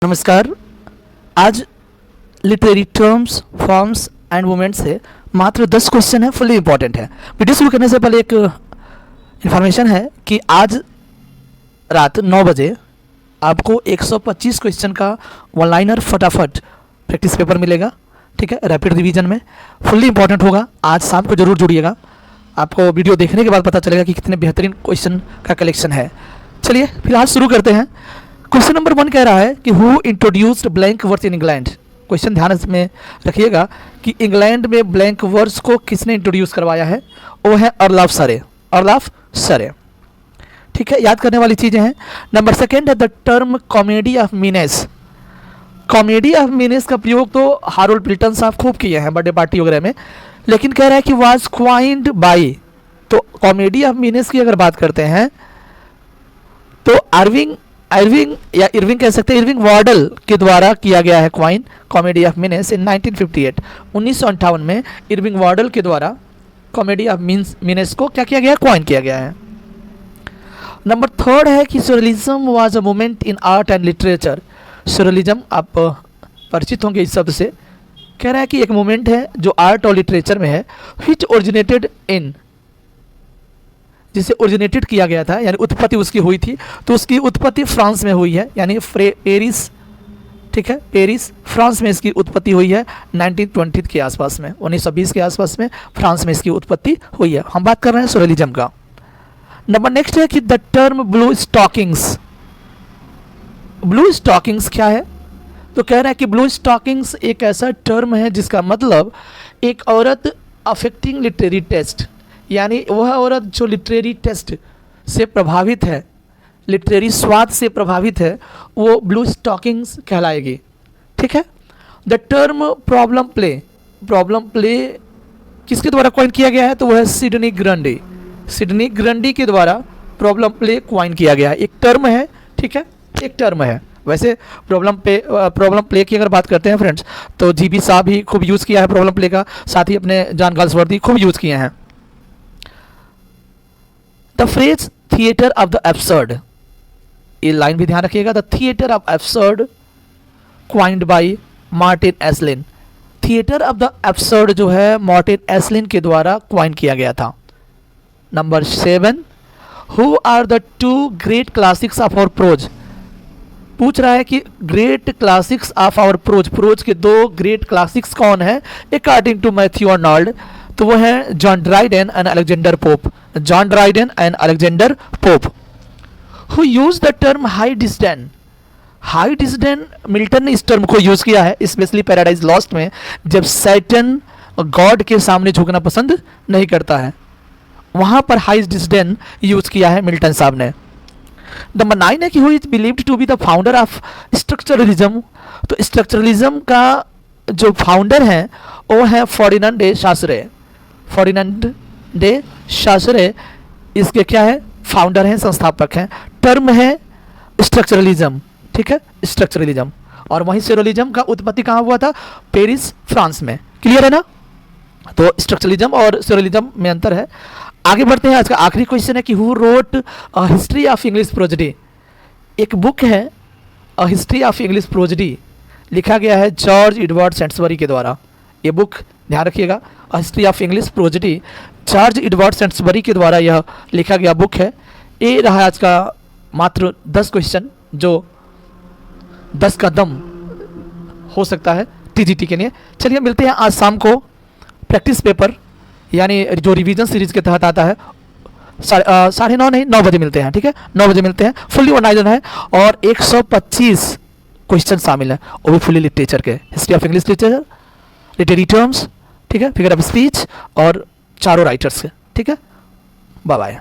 नमस्कार। आज literary terms, forms and movement से मात्र 10 क्वेश्चन है, फुली इंपॉर्टेंट है। वीडियो शुरू करने से पहले एक इन्फॉर्मेशन है कि आज रात 9 बजे आपको 125 क्वेश्चन का वन लाइनर फटाफट प्रैक्टिस पेपर मिलेगा, ठीक है, रैपिड रिवीजन में। फुल्ली इंपॉर्टेंट होगा, आज शाम को जरूर जुड़िएगा। आपको वीडियो देखने के बाद पता चलेगा कि कितने बेहतरीन क्वेश्चन का कलेक्शन है। चलिए फिलहाल शुरू करते हैं। क्वेश्चन नंबर 1 कह रहा है कि who introduced blank verse in England. Question ध्यान में रखिएगा कि इंग्लैंड में ब्लैंक वर्स को किसने इंट्रोड्यूस करवाया है। वो है अर्लाफ सरे, अर्लाफ सरे, ठीक है। याद करने वाली चीज़ें हैं। नंबर 2 है the term comedy of menace. Comedy of menace का प्रयोग तो हारोल्ड पिल्टन साहब खूब किए हैं बर्थडे पार्टी वगैरह में, लेकिन कह रहा है कि वाज क्वाइंड बाय। तो कॉमेडी ऑफ मीनेस की अगर बात करते हैं तो इरविंग या इरविंग कह सकते हैं, इरविंग वार्डल के द्वारा किया गया है क्वाइन कॉमेडी ऑफ मीनेस इन 1958। 1958 में इरविंग वार्डल के द्वारा कॉमेडी ऑफ मीनेस को क्या किया गया, क्वाइन किया गया है। नंबर 3 है कि surrealism was a movement in art and literature. surrealism आप परिचित होंगे इस शब्द से। कह रहा है कि एक मूवमेंट है जो आर्ट और लिटरेचर में है, which originated in, जिसे ओरिजिनेटेड किया गया था, यानी उत्पत्ति उसकी हुई थी, तो उसकी उत्पत्ति फ्रांस में हुई है, यानी पेरिस, ठीक है, पेरिस फ्रांस में इसकी उत्पत्ति हुई है 1920 के आसपास में, 1920 के आसपास में फ्रांस में इसकी उत्पत्ति हुई है। हम बात कर रहे हैं surrealism का। नंबर नेक्स्ट है कि the term blue stockings. Blue stockings क्या है? तो कह रहा है कि ब्लू स्टॉकिंग्स एक ऐसा टर्म है जिसका मतलब एक औरत अफेक्टिंग लिटरेरी टेस्ट, यानी वह औरत जो लिटरेरी टेस्ट से प्रभावित है, लिटरेरी स्वाद से प्रभावित है, वो ब्लू स्टॉकिंग्स कहलाएगी, ठीक है। द टर्म प्रॉब्लम प्ले किसके द्वारा कॉइन किया गया है? तो वह है सिडनी ग्रंडी। सिडनी ग्रंडी के द्वारा प्रॉब्लम प्ले कॉइन किया गया है। एक टर्म है, ठीक है, एक टर्म है। वैसे प्रॉब्लम प्ले की अगर बात करते हैं फ्रेंड्स, तो जीबी साहब भी खूब यूज़ किया है प्रॉब्लम प्ले का, साथ ही अपने जॉन गाल्सवर्दी खूब यूज़ किए हैं। The phrase theatre of the absurd, ये लाइन भी ध्यान रखिएगा। The theatre of absurd coined by Martin Esslin. Theatre of the absurd जो है मार्टिन एसलिन के द्वारा क्वाइन किया गया था। Number 7, who are the 2 great classics of our prose. पूछ रहा है कि great classics of our prose, prose के 2 ग्रेट क्लासिक्स कौन है अकॉर्डिंग टू मैथ्यू अर्नोल्ड। तो वो है John Dryden and Alexander pope. John Dryden and Alexander pope. Who use the term high disdain. High disdain, Milton ने इस term को use किया है स्पेशली पैराडाइज लॉस्ट में, जब सैटन गॉड के सामने झुकना पसंद नहीं करता है, वहां पर हाई डिस्डेन यूज किया है मिल्टन साहब ने। नंबर 9 है कि who is believed to be the founder of structuralism. तो स्ट्रक्चरलिज्म का जो फाउंडर है वो है Ferdinand de Saussure. Ferdinand de Saussure इसके क्या है, फाउंडर हैं, संस्थापक हैं। टर्म है स्ट्रक्चरलिज्म, ठीक है, स्ट्रक्चरलिज्म। और वहीं surrealism का उत्पत्ति कहाँ हुआ था? पेरिस फ्रांस में। क्लियर है ना? तो स्ट्रक्चरलिज्म और surrealism में अंतर है। आगे बढ़ते हैं। आज का आखिरी क्वेश्चन है कि who wrote a history of English prosody. एक बुक है a history of English prosody, लिखा गया है जॉर्ज एडवर्ड सेंट्सबरी के द्वारा। ये बुक ध्यान रखिएगा, a history of English prosody, George Edward Saintsbury के द्वारा यह लिखा गया बुक है। ये रहा आज का मात्र 10 क्वेश्चन, जो 10 का दम हो सकता है टीजीटी के लिए। चलिए मिलते हैं आज शाम को प्रैक्टिस पेपर, यानी जो रिवीजन सीरीज के तहत आता है, 9:30 नहीं 9 बजे मिलते हैं, ठीक है, 9 बजे मिलते हैं। फुल्ली ऑर्गेनाइज्ड है और 125 क्वेश्चन शामिल है, वो भी फुल्ली लिटरेचर के, history of English literature, literary terms, ठीक है, फिगर ऑफ स्पीच और चारों राइटर्स के, ठीक है। Bye bye.